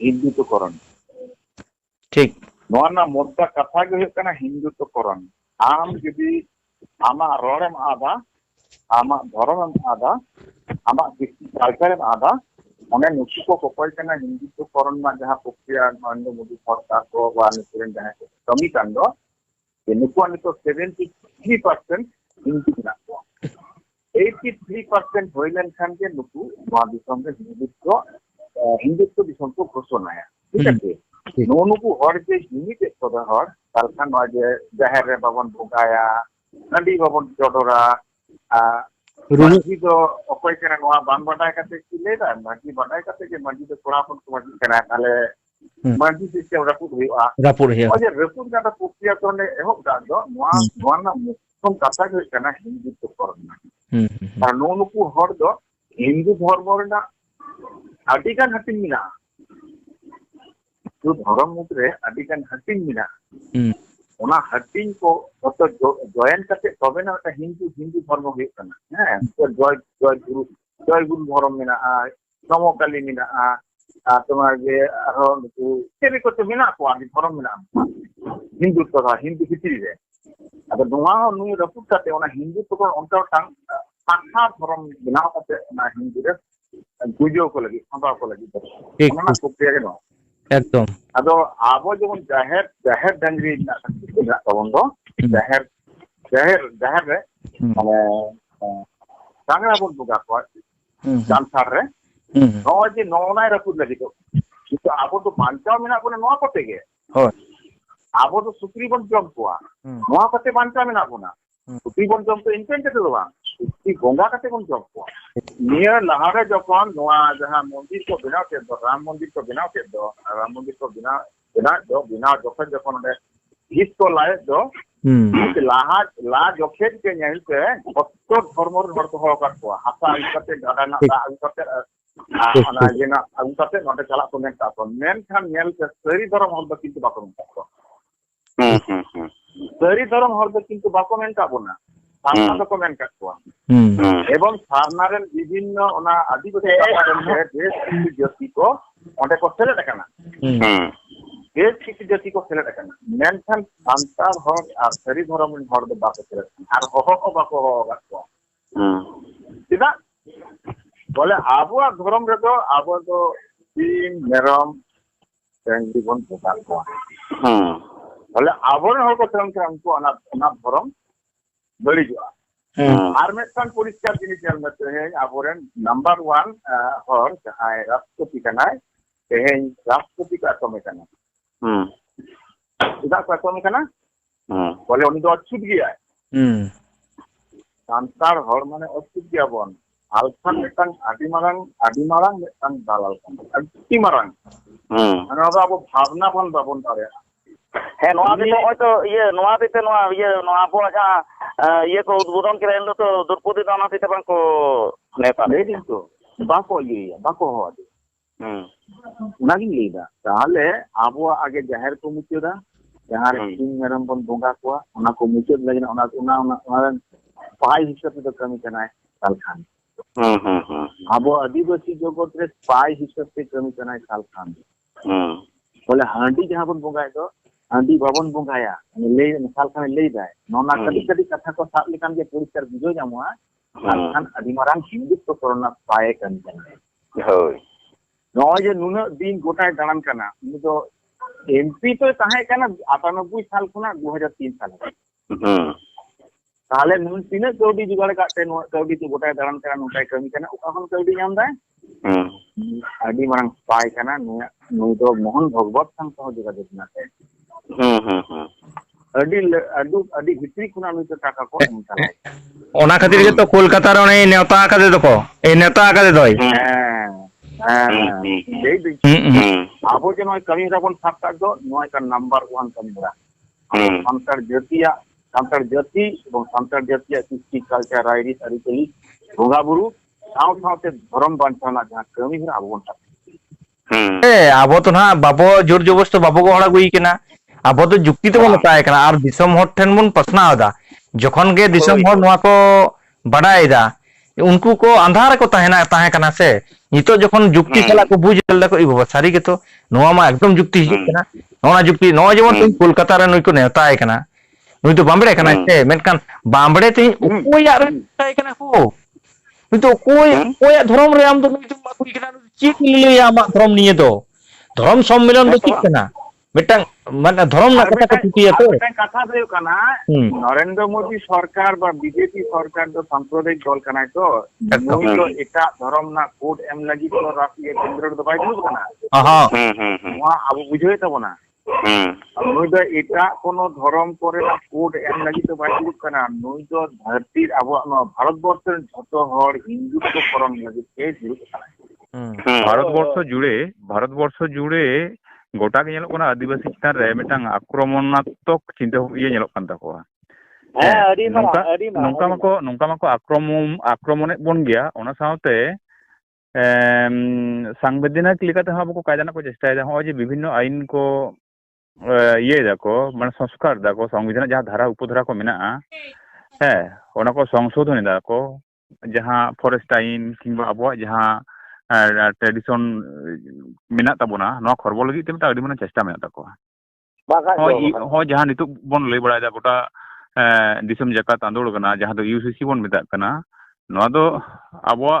हिंदुत्वकरण ठीक मोटा कथा के हिंदुत्वकरण आम जुदी आमा रोड़ेम आदा आमा धर्मम आदा आमा कल्चरम आदा उन्हें नुकु को कोपय कना हिंदुत्वकरण मा जहां प्रक्रिया नरेंद्र मोदी सरकार को वा निकुरेन जहां कमी कांदो नुकु नितो 73% हिंदू ना 83% होइलन खान के नुकु वा दिसम के हिंदुत्व दिसम को घोषणा है ठीक है नुकु हर के हिमित को हर तालखान जे जहर रे बाबन भोगाया नदी बाबन चोडोरा माजी दो अकोय केना नोआ बान बडाय कते की लेदा माजी बडाय कते के माजी दो कोड़ापन को माजी केना ताले माजी सिस्टम रपुट हुआ ओजे रपुट का प्रक्रिया तो ने एहो दादो नोआ ना मुखम कथा के केना हिंदुत्वकरण और नुकु हर दो हिंदू धर्म रेना आदिगान हटिन मिना जो धर्म मुद्रे आदिगान हटिन मिना ओना हटिन को तो जॉइन करते तबे ना हिंदू धर्म हुई कना हैं तो जय गुरु धर्म मिना नमोकाली मिना तुम्हार जे आरो केबे को तो मिना को आदि धर्म मिना हिंदू भित्री रे अब नोआ नु रपुट करते ओना हिंदू तो उनका टांग पाखा धर्म बनाव करते ना हिंदू रे गुजो को लगी खंबा को लगी ओना प्रक्रिया के नो एकदम अदो आबो जवन जाहिर डंगरी ना तबन दो जाहिर रे माने सांगरा बन बुगा को जानसार रे नो जे नोनाय रपुट लगी तो किंतु आबो तो बांचाव मिना को नोआ कोते गे हो आबो तो सुक्री बन जम कोआ नोआ कोते बांचाव मिना कोना सुक्री बन जम तो इंटेंट के तो बा सुक्री गोंगा कते बन जम कोआ नियर लहारे जकोन नोआ जहां मंदिर को बनाव के दो राम मंदिर को बनाव के दो राम मंदिर को बिना जखन ने हिस को लाए दो ला जखेट के नेल के बत्तर धर्म हर को होका को हासा इकते गाडाना इकते ana jena agukate note chala ko menta ko men khan nel ke sari dharam hor do kintu bako menta ko sari dharam hor do kintu bako menta bona सारना तो कमेंट करवा एवं सारनारेन विभिन्न ओना आदिवासी पापारेन देश की जाति को ओंडे को सेलेक्ट करना देश की जाति को सेलेक्ट करना मेनखान सांतार हर और सरी धर्म हर दो बाको सेलेक्ट और हो को बाको हो गाको सीधा बोले आबो धर्म रे तो आबो तो तीन मेरम तेंगी बन को बोले आबो हर को धर्म के हमको अना धर्म बड़ी जो आर मेटन परिष्कार जिनिस जल में है आबोरेन नंबर 1 हर जहां राष्ट्रपति कना है राष्ट्रपति का समय कना इदा का समय कना बोले उनी तो अछूत गया है संसार हर माने अछूत गया बन आलफा मेटन आदिमारंग मेटन दालाल कन आदिमारंग माने अब भावना बन बाबन तारे है नोआ भी तो ये नोआ भी तो ये नोआ को अच्छा ये को उद्बोधन करे तो द्रौपदी दाना से तबन को नेता ले दिन तो बाको ये बाको हो दे नागी लेदा ताले आबो आगे जाहिर को मुचेदा जहां तीन मेरम बन बोंगा को ओना को मुचेद लगिन ओना पाई हिसाब से तो कमी करना है सालखान आबो आदिवासी जगत रे पाई हिसाब से कमी करना है सालखान बोले हांडी जहां बन बोंगा है तो हांडी भवन बुंगाया ले साल खान ले जाए नोना कदी कदी कथा को साथ लेकान के परिष्कार बुझो जामुआ साल खान अधिमारान हिंदुत्व कोरोना पाए कन होय नो जे नुन दिन गोटाय दानन कना नु तो एमपी तो ताहे कना 98 साल खुना 2003 साल ताले नुन तिने कौडी जुगाड़ काटे नो कौडी तो गोटाय दानन कना नुटाय कमी कना उकाहन कौडी नाम दाय अधिमारान पाए कना नु तो मोहन भगवत संग सह जोगाजोग नाते अडी भित्री खुना नु टाका को निकालाय ओना खातिर के तो कोलकाता रे ओने नेता आकादे दको ए नेता आकादे दई आबो जे नय कमी राबन साबता दो नय का नंबर 1 कमीरा संतर जाति एवं संतर जातिया कृषि कल्चर राइरिस अरिकली भोगा बुरु साव सावते धर्म बांचना जहां कमी रे आबो आबो तो ना बाबो जोर जबरदस्त बाबो को हड़ा गुई केना अब तो जुक्ति तो बताए करना और दिसम हर ठेन बन पसना होदा जखन के दिसम हर नोआ को बड़ाएदा उनको को अंधार को ताहे कना से नितो जखन जुक्ति सला को बुझ लेदा को ई बाबा सारी के तो नोवा मा एकदम जुक्ति हिजुक कना नोना जुक्ति नो जेमन कोलकाता रे नुई को नेताय कना नुई तो बामबड़े कना से मेनकान बामबड़े ते ओकोया रे ताय कना को नुई तो ओकोया धर्म रे आम तो नुई तो माकुई कना चीक ले आमा धर्म निये दो धर्म सम्मेलन दो चीक कना मिटang माने धर्म ना कथा कथुतिया तो कथा दो कना नरेंद्र मोदी सरकार बा बीजेपी सरकार दो सांप्रदायिक दल कना तो नुई तो एटा धर्म ना कोड एम लगी तो राष्ट्रीय केंद्र दो बाय दुब कना हां वा अब बुझोय तबना नुई दो एटा कोनो धर्म करे ना कोड एम लगी तो बाय दुब कना नुई दो धरती अब भारत वर्ष जतो हर हिंदुत्व करण लगी ए जुड़ कना भारत वर्ष जुड़े गोटा के ñeloग कना आदिवासी चितान रे मिटांग आक्रमणात्मक चिंता ये ñeloग कान ताकोआ नोंका माको आक्रमणे बन गया ओना साउते सांविधानिक लेकाते हाबो को कायदा को चेष्टा है हो जे विभिन्न आईन को ये दाको माने संस्कार दाको संविधान जहां धारा उपधारा को मेना है ओना को संशोधन दाको जहां फॉरेस्ट आईन किंबा अबो जहां ट्रेडिशन मेना ताबोना नो खरबो लगी ते मिटा अडिमना चेष्टा मेना ताको हो जहां नितु बन लई बड़ा जा गोटा दिसम जकात आंदोलन कना जहां दो यूसीसी बन मेता कना नो दो अबो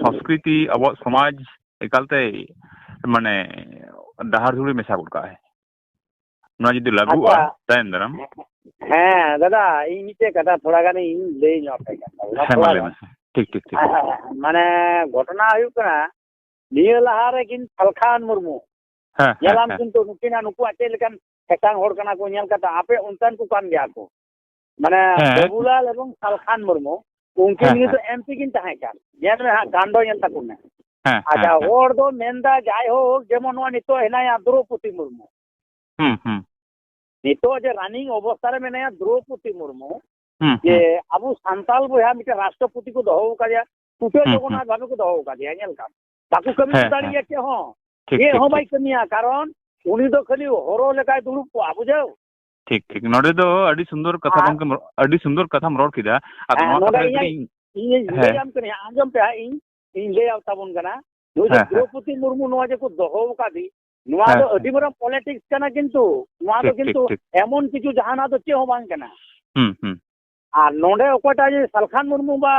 संस्कृति अबो समाज एकालते माने डाहार जुड़ी मेसा गुडका है ना जदि लागुआ तायन दरम हां दादा इन मिटे कथा थोड़ा गाने इन ले ᱧᱚᱜ ठीक माने घटना हुई कना निया लहा रे किन फलखान मुर्मू यलाम किंतु नुकिना नुकु आचे लेकन हेटांग होड़ कना को नेल कता आपे उनतन को कान गया को माने बबुलाल एवं फलखान मुर्मू उनके लिए तो एमपी किन ताहे कान जेन में गांडो यन तकुने अच्छा होड़ दो मेंदा जाय हो जेमन वा नितो हेनाया द्रौपदी मुर्मू नितो जे रनिंग अवस्था रे मेनाया द्रौपदी मुर्मू जे अबु संताल बोया मिटे राष्ट्रपति को दहो का दिया टूटे जगन्नाथ भावे को दहो का दिया नेल का ताकू कमी दाड़िया के हो ये हो भाई कमिया कारण उनी दो खाली होरो लेकाय दुरु को आबु जाओ ठीक नोडे दो अडी सुंदर कथा गमके अडी सुंदर कथा रोड किदा आ नो कथा इन लेम कने आंजम पे इन ले आवता बन कना द्रौपदी मुर्मू नो जे को दहो का दी नुआ दो अडी बरा पॉलिटिक्स कना किंतु नुआ दो किंतु एमन किछु जहाना दो चे हो बांग कना आ नोडे ओकोटा जे सलखान मुर्मू बा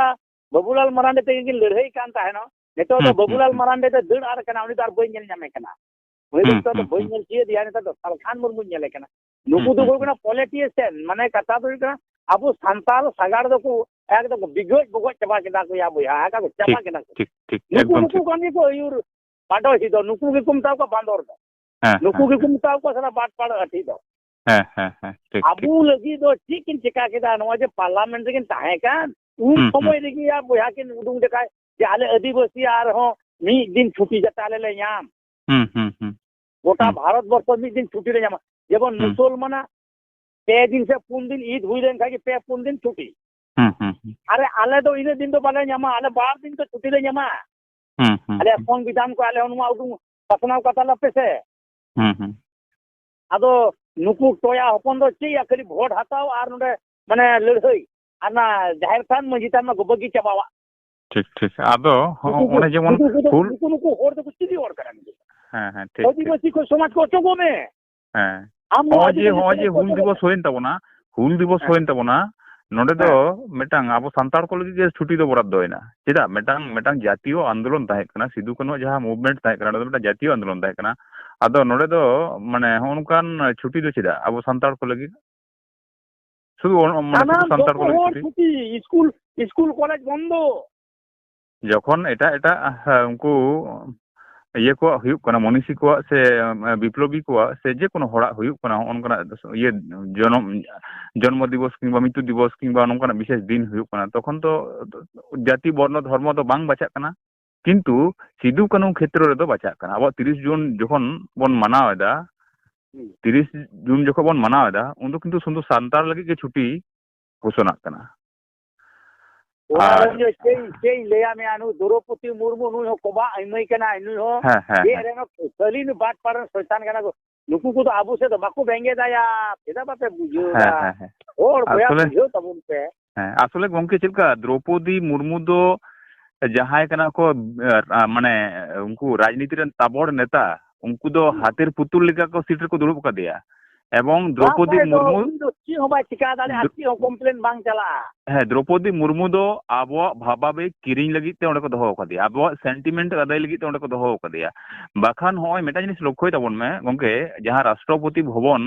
बबुलाल मरांडे ते किन लड़ाई कान ताहेनो नेतो तो बबुलाल मरांडे ते दड़ आर कना उनी तार बई नेल जामे कना उनी तो बई नेल चिए दिया नेता तो सलखान मुर्मू नेले कना नुकु दो कोना पॉलिटिशियन माने कथा तो कना अबु संताल सगाड़ दो को एकदम बिगोज बगोज चबा केदा को या बुया का चबा केदा ठीक एकदम नुकु कोनी को यूर बाडो ही दो नुकु के कुमताव को बांदोर दो नुकु के कुमताव को सरा बाट पाड़ अठी दो ठीक अबु लगी दो चिकिन चिका केदा नो जे पार्लियामेंट किन ताहे कान उन समय लगी या बुया किन उडुंग देखाय जे आले आदिवासी आर हो मी दिन छुट्टी जताले ले याम गोटा भारत वर्ष मी दिन छुट्टी ले याम जेबन मुसलमाना 3 दिन से 4 दिन ईद हुई देन खाके 4 दिन छुट्टी अरे आले दो इने दिन तो बाले यामा आले 12 दिन तो छुट्टी ले यामा अरे संविधान को आले हनुमा उडुंग पसनाव कथा लपे से आदो नुकु टोया हपन दो ची या खाली भोट हताव आर नोडे माने लड़हई आना जाहिर खान मजितान में गोबगी चबावा ठीक आदो ओने जेमन फुल नुकु होड़ तो कुछ भी और करन हां ठीक आदिवासी को समाज को चगो में हां होजे हुल दिवस होइन तबना नोडे दो मेटांग आबो संतार को लगी छुट्टी दो बराद दोइना चेदा मेटांग जातीय आंदोलन ताहे कना सिदु कनो जहां मूवमेंट ताहे कना दो जातीय आंदोलन ताहे कना आदो नोडे दो माने होनकान छुट्टी दो चेदा आबो संतार को लगी शुरू माने संतार को लगी छुट्टी स्कूल कॉलेज बंदो जखन एटा उनको ये को हुयुक कना मनीषी को से विप्लबी को से जे कोनो होड़ा हुयुक कना ओनकना ये जन्म दिवस किंबा मृत्यु दिवस किंबा नोंकना विशेष दिन हुयुक कना तखन तो जाति वर्ण धर्म तो बांग बचाक कना किंतु सिदु कानू क्षेत्र रे दो बचाक कना अब 30 जून जखन बन मनावेदा 30 जून जखन बन मनावेदा उन किंतु सुंदर सांतार लगी के छुट्टी घोषणा कना के लेया में आनु द्रौपदी मुर्मू नु कोबा आइमई कना नु हो ये रेनो सलीन बाट पारन शैतान कना को नुकु को तो आबू से तो बाकू बेंगे दाया पेदा बापे बुझो और बया बुझो तब उन पे ᱦᱮᱸ ᱟᱥᱚᱞᱮ ᱜᱚᱝᱠᱮ ᱪᱮᱫ ᱞᱮᱠᱟ দ্ᱨৌপদী ᱢᱩᱨᱢᱩ ᱫᱚ ᱡᱟᱦᱟᱸᱭ ᱠᱟᱱᱟ ᱠᱚ ᱢᱟᱱᱮ ᱩᱱᱠᱩ ᱨᱟᱡᱽᱱᱤᱛᱤ ᱨᱮᱱ ᱛᱟᱵᱚᱲ ᱱᱮᱛᱟ ᱩᱱᱠᱩ ᱫᱚ ᱦᱟᱛᱮᱨ ᱯᱩᱛᱩᱞ ᱞᱮᱠᱟ ᱠᱚ ᱥᱤᱴ ᱨᱮᱠᱚ ᱫᱩᱲᱩᱵ ᱟᱠᱟᱫᱮᱭᱟ ᱮᱵᱚᱝ দ্ᱨौᱯদী ᱢᱩᱨᱢᱩ ᱪᱮᱫ ᱦᱚᱸ ᱵᱟᱭ ᱪᱤᱠᱟ ᱫᱟᱲᱮᱭᱟᱜᱼᱟ, ᱪᱮᱫ ᱦᱚᱸ ᱠᱚᱢᱯᱞᱮᱱ ᱵᱟᱝ ᱪᱟᱞᱟᱜᱼᱟ। ᱦᱮᱸ দ্ᱨौᱯদী ᱢᱩᱨᱢᱩ ᱫᱚ ᱟᱵᱚᱣᱟᱜ ᱵᱷᱟᱵᱟᱵᱮᱜ ᱠᱤᱨᱤᱧ ᱞᱟᱹᱜᱤᱫ ᱛᱮ ᱚᱸᱰᱮ ᱠᱚ ᱫᱚᱦᱚ ᱟᱠᱟᱫᱮᱭᱟ, ᱟᱵᱚᱣᱟᱜ ᱥᱮᱱᱴᱤᱢᱮন্ট ᱟদাᱭ ᱞᱟᱹᱜᱤᱫ ᱛᱮ ᱚᱸᱰᱮ ᱠᱚ ᱫᱚᱦᱚ ᱟᱠᱟᱫᱮᱭᱟ। ᱵᱟᱠᱷᱟᱱ ᱦᱚᱸᱜᱼᱚᱭ ᱢᱤᱫᱴᱟᱝ ᱡᱤᱱᱤᱥ ᱞᱚᱠᱠᱷᱚᱭ ᱛᱟᱵᱚᱱ ᱢᱮ ᱜᱚᱝᱠᱮ, ᱡᱟᱦᱟᱸ ᱨᱟᱥᱴᱨᱚᱯᱚᱛᱤ ᱵᱷᱚᱵᱚᱱ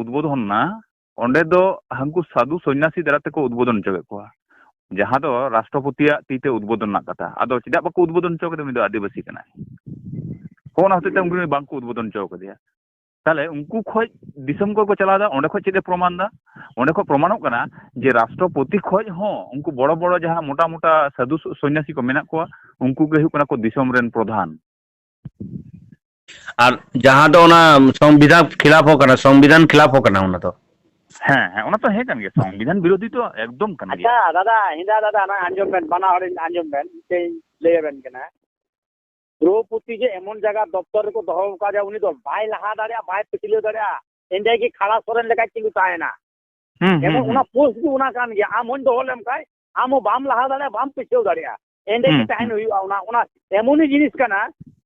উদ্বোধন না ᱚᱸᱰে ᱫᱚ ᱦᱟᱹᱱᱠᱩ ᱥᱟᱫᱷᱩ ᱥᱚᱱᱱযাসী দ্বারা ᱛᱮᱠᱚ উদ্বোধন ᱦᱚᱪᱚ ᱠᱮᱫ ᱠᱚᱣᱟ, ᱡᱟᱦᱟᱸ ᱫᱚ ᱨᱟᱥᱴᱨᱚᱯᱚᱛᱤᱭᱟᱜ ᱛᱤᱛᱮ ᱩদ্বোধন ᱨᱮᱱᱟᱜ ᱠᱟᱛᱷᱟ। ᱟᱫᱚ ᱪᱮᱫᱟᱜ ᱵᱟᱠᱚ ᱩদ্বোধন ᱦᱚᱪᱚ ᱠᱮᱫᱟ? ᱩᱱᱤ ᱫᱚ ᱟᱹᱫᱤᱵᱟᱹᱥᱤ ᱠᱟᱱᱟᱭ, ᱚᱱᱟ ᱦᱚᱛᱮᱡ ᱛᱮ ᱩᱱᱠᱩ ᱵᱟᱝᱠᱚ উদ্বোধন ᱦᱚᱪᱚ ᱠᱟᱫᱮᱭᱟ। ᱛᱟᱦᱞᱮ ᱩᱱᱠᱩ ᱠᱷᱚᱡ ᱫᱤᱥᱚᱢ ᱠᱚ ᱪᱟᱞᱟᱣ ᱮᱫᱟ, ᱚᱸᱰᱮ ᱠᱷᱚᱡ ᱪᱮᱫ ᱮ ᱯᱨᱚᱢᱟᱱ ᱮᱫᱟ? ᱚᱸᱰᱮ ᱠᱷᱚᱡ ᱯᱨᱚᱢᱟᱱᱚᱜ ᱠᱟᱱᱟ ᱡᱮ ᱨᱟᱥᱴᱨᱚᱯᱚᱛᱤ ᱠᱷᱚᱡ ᱦᱚᱸ ᱩᱱᱠᱩ ᱵᱚᱲᱚ ᱵᱚᱲᱚ ᱡᱟᱦᱟᱸ ᱢᱚᱴᱟ ᱢᱚᱴᱟ ᱥᱟধু ᱥᱚᱱᱱযাসী ᱠᱚ ᱢᱮᱱᱟᱜ ᱠᱚᱣᱟ ᱩᱱᱠᱩ ᱜᱮ ᱦᱩᱭᱩᱜ ᱠᱟᱱᱟ ᱠᱚ ᱫᱤᱥᱚᱢ ᱨᱮᱱ ᱯᱨᱚᱫᱷᱟᱱ। আর যাহা ᱫᱚ ᱚᱱᱟ সংবিধান খিলাফ ᱦᱚᱸ ᱠᱟᱱᱟ, সংবিধান খিলাফ ᱦᱚᱸ ᱠᱟᱱᱟ ᱚᱱᱟ ᱫᱚ। ᱦᱮᱸ ᱦᱮᱸ ᱚᱱᱟ ᱛᱚ ᱦᱮᱸ ᱠᱟᱱ ᱜᱮᱭᱟ, ᱥᱚᱝᱵᱤধান ᱵᱤᱨᱳধী ᱛᱚ ᱮᱠᱫᱚᱢ ᱠᱟᱱ ᱜᱮᱭᱟ। ᱟᱪᱪᱷᱟ ᱫᱟᱫᱟ ᱦᱤᱸᱫᱟ ᱫᱟᱫᱟ ᱱᱚᱜᱼᱚᱭ ᱟᱸᱡᱚᱢ ᱵᱮᱱ, ᱵᱟᱱᱟ ᱦᱚᱲᱤᱧ ᱟᱸᱡᱚᱢ ᱵᱮᱱ, ᱢᱤᱫᱴᱮᱡ ᱞᱟᱹᱭᱟᱵᱮᱱ ᱠᱟᱱᱟ। द्रौपदी जे एमन जगह दफ्तर को दहो का उनी दो बाय लहा दाड़िया बाय पिछले दाड़िया एंडे की खाड़ा सोरेन लेका चिंगु तायना एमन उना पोस्ट भी उना कान गया आम होन दो लेम काय आम बाम लहा दाड़िया बाम पिछले दाड़िया एंडे की तायन हुआ उना उना एमोनी जिनिस कना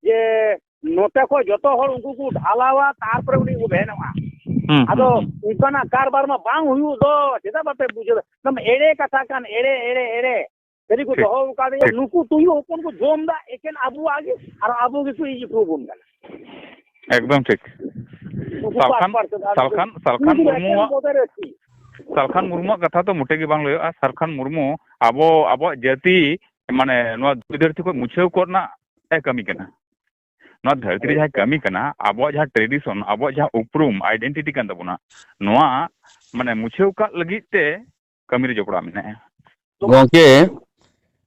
जे नोटे को जतो हर उनको को ढालावा तार पर उनी को बहनवा आदो उनका कारबार में बांग हुई दो चेदा बाते बुझे नम एड़े कथा कान एड़े एड़े एड़े तरी को दहो का दे नुकु तुयु ओपन को जोमदा एकेन आबू आगे और आबू के कोई प्रूव गला एकदम ठीक। सालखान मुर्मू कथा तो मोटे बांग लयोआ। सालखान मुर्मू आबो आबो जाति माने नोआ धरती को मुछाव करना ए कमी कना, नोआ धरती जहां कमी कना आबो जहां ट्रेडिशन आबो जहां उपरूम आइडेंटिटी कान तबना नोआ माने मुछाव का लगी ते कमी रे जपड़ा मेना गोंके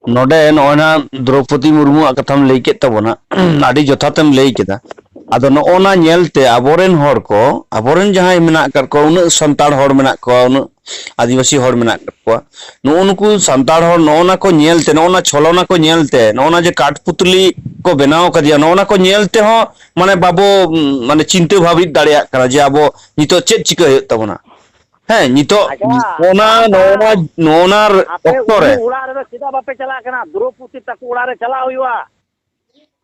नोडे नोना द्रौपदी मुर्मू कथाम लई के तबना आडी जथातेम लई केदा। आदो नोना नेलते आबोरेन हर को आबोरेन जहां मेना कर को उन संताल हर मेना को उन आदिवासी हर मेना को नुनको संताल हर नोना को नेलते नोना छलना को नेलते नोना जे काठपुतली को बनाव कदिया नोना को नेलते हो माने बाबो माने चिंता भाबित दाड़िया करा जे आबो नितो चेक चिका हुय तबना ᱦᱮᱸ ᱱᱤᱛᱚᱜ ᱚᱱᱟ ᱱᱚᱣᱟ ᱚᱠᱛᱚ ᱨᱮ ᱚᱲᱟᱜ ᱨᱮ ᱪᱮᱫᱟᱜ ᱵᱟᱯᱮ ᱪᱟᱞᱟᱜ ᱠᱟᱱᱟ? द्रौपदी तक ᱚᱲᱟᱜ ᱨᱮ ᱪᱟᱞᱟᱣ ᱦᱩᱭᱩᱜᱼᱟ,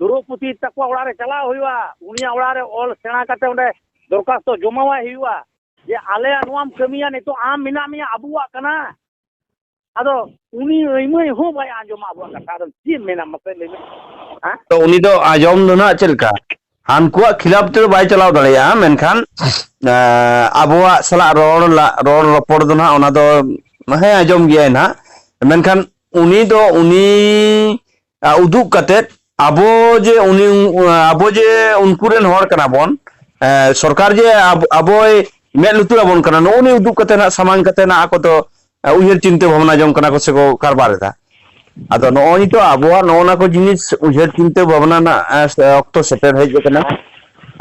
द्रौपदी तक ᱚᱲᱟᱜ ᱨᱮ ᱪᱟᱞᱟᱣ ᱦᱩᱭᱩᱜᱼᱟ, ᱩᱱᱤᱭᱟᱜ ᱚᱲᱟᱜ ᱨᱮ ᱚᱞ ᱥᱮᱬᱟ ᱠᱟᱛᱮ ᱚᱸᱰᱮ ᱫᱚᱨᱠᱷᱟᱥᱛᱚ ᱡᱚᱢᱟᱣᱟᱭ ᱦᱩᱭᱩᱜᱼᱟ ᱡᱮ ᱟᱞᱮᱭᱟᱜ ᱱᱚᱣᱟᱢ ᱠᱟᱹᱢᱤᱭᱟ, ᱱᱤᱛᱚᱜ ᱟᱢ ᱢᱮᱱᱟᱜ ᱢᱮᱭᱟ ᱟᱵᱚᱣᱟᱜ ᱠᱟᱱᱟ। ᱟᱫᱚ ᱩᱱᱤ ᱟᱹᱭᱢᱟᱹᱭ ᱦᱚᱸ ᱵᱟᱭ ᱟᱸᱡᱚᱢᱟ ᱟᱵᱚᱣᱟᱜ ᱠᱟᱛᱷᱟ। ᱟᱫᱚ ᱪᱮᱫ ᱢᱮᱱᱟ ᱢᱟᱥᱮ ᱞᱟᱹᱭ ᱢᱮ? ᱛᱚ ᱩᱱᱤ ᱫᱚ ᱟᱸᱡᱚᱢ ᱫᱚ ᱱᱟᱜ ᱪᱮᱫ ᱞᱮᱠᱟ ᱦᱟᱱᱠᱩᱣᱟᱜ ᱠᱷᱤᱞᱟᱯ ᱛᱮ ᱵᱟᱭ ᱪᱟᱞᱟᱣ ᱫᱟᱲᱮᱭᱟᱜᱼᱟ, ᱢᱮᱱᱠᱷᱟन ᱟᱵᱚᱣᱟᱜ ᱥᱟᱞᱟᱜ ᱨᱚᱲ ᱨᱚᱯᱚᱲ ᱫᱚ ᱱᱟᱜ ᱚᱱᱟ ᱫᱚ ᱦᱮᱸ ᱟᱸᱡᱚᱢ ᱜᱮᱭᱟᱭ ᱱᱟᱜ, ᱢᱮᱱᱠᱷᱟन ᱩᱱᱤ ᱫᱚ ᱩᱱᱤ उदुग कतेत आबो जे उनी आबो जे उनकुरेन हर कना बोन सरकार जे आबोय मेद लुतुर आबोन कना नोनी उदुग कते ना सामान कते ना आको तो उयहर चिंता भावना जम कना को से को कारबार दा। आदो नोनी तो आबोआ नोना को जिनिस उयहर चिंता भावना ना अक्तो सेटर हेज कना।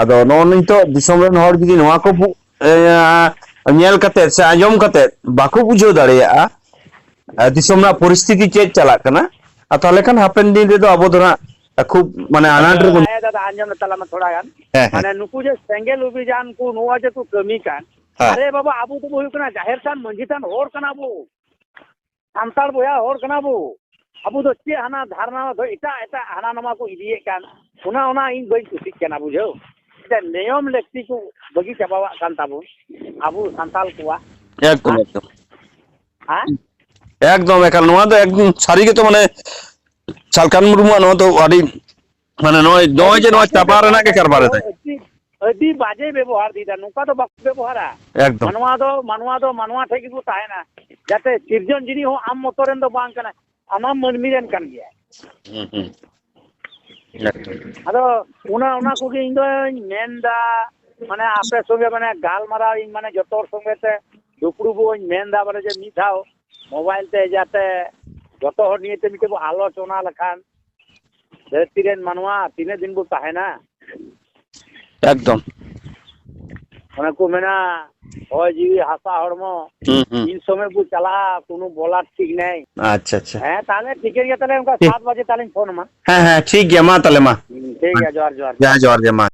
आदो नोनी तो दिसोम रेन हर जदि नोआ को नेल कते से आंजम कते बाको बुझो दाड़ेया दिसोम ना परिस्थिति चेक चला कना ताहले खान हापेन दिन रे दो आबो दो ना खूब माने आनाट रे दादा आंजम तला में थोड़ा गान माने नुकु जे सेंगेल अभियान को नोआ जे को कमी कान अरे बाबा आबो तो हुई कना जाहिर थान मंझी थान होर कना बो सांताल बोया होर कना बो आबो दो चे हाना धारणा दो एटा एटा हाना नमा को इदिए कान उना उना इन बई कुसी कना बुझो एटा नियम लेक्ति को बगी चबावा कान ताबो आबो सांताल कोआ एकदम एकदम हां एकदम एकाल नोआ दो एकदम सारी के तो माने सालखान मुर्मू नोआ तो आडी माने नोय जे नोआ चापा रेना के करबार दे अदी बाजे व्यवहार दीदा नुका तो बाक व्यवहारा एकदम मानवा ठेकी को ताहेना जाते सिरजन जिनी हो आम मोतरेन दो बांग कना आमाम मनमी रेन कान गया अदो उना को गे इंदो मेंदा माने आपे संगे माने गालमारा इन माने जतोर संगे ते दुपड़ू बो मेंदा माने जे मिठाओ मोबाइल ते जाते जतो हर निये ते मिटे बो आलोचना लखान धरती रेन मानवा तीने दिन बो ताहेना एकदम ओना को मेना होय जीवी हासा हड़मो इन समय बो चला कोनो बोला ठीक नहीं। अच्छा अच्छा हैं ताले ठीक है ताले उनका 7 बजे ताले फोन मा। हां हां ठीक है मा ताले मा ठीक है जोर जोर जा जोर जे मा।